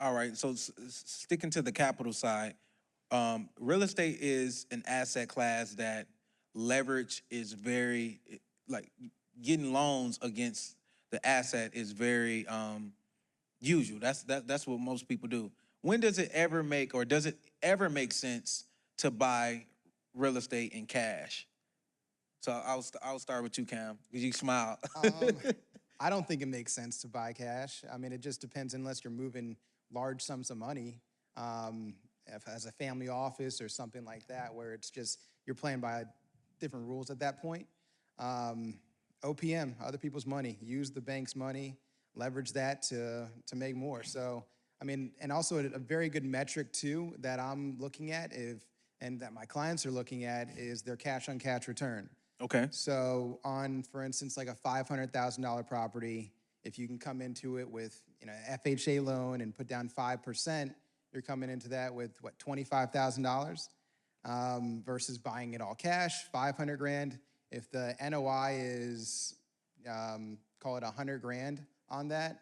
All right. So sticking to the capital side, real estate is an asset class that leverage is very like getting loans against the asset is very usual. That's what most people do. When does it ever make or does it ever make sense to buy real estate in cash? So I'll start with you, Cam, because you smile. I don't think it makes sense to buy cash. I mean, it just depends unless you're moving large sums of money as a family office or something like that, where it's just you're playing by different rules at that point. Um, OPM, other people's money, use the bank's money, leverage that to make more. So, I mean, and also a very good metric too that I'm looking at and that my clients are looking at is their cash on cash return. Okay. So on, for instance, like a $500,000 property, if you can come into it with, FHA loan and put down 5%, you're coming into that with what, $25,000 versus buying it all cash, 500 grand. If the NOI is, call it 100 grand on that,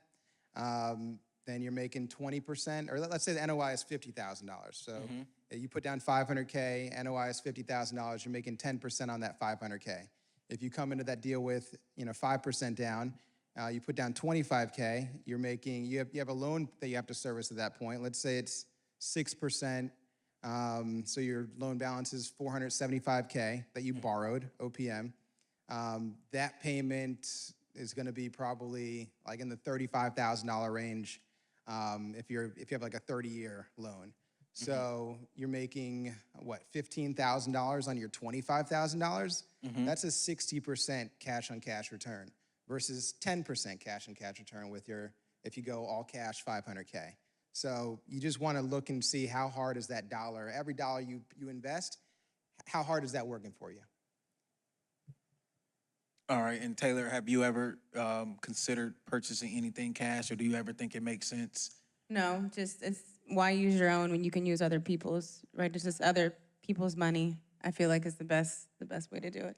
then you're making 20%, or let's say the NOI is $50,000. So you put down 500K, NOI is $50,000, you're making 10% on that 500K. If you come into that deal with 5% down, you put down 25K, you have a loan that you have to service at that point. Let's say it's 6%, so your loan balance is 475K that you borrowed, OPM. That payment is going to be probably like in the $35,000 range if you have like a 30-year loan. So you're making what, $15,000 on your $25,000? That's a 60% cash on cash return versus 10% cash on cash return if you go all cash 500K. So you just want to look and see how hard is that dollar. Every dollar you invest, how hard is that working for you? All right. And Taylor, have you ever considered purchasing anything cash, or do you ever think it makes sense? No, just it's why use your own when you can use other people's, right? It's just other people's money. I feel like is the best way to do it.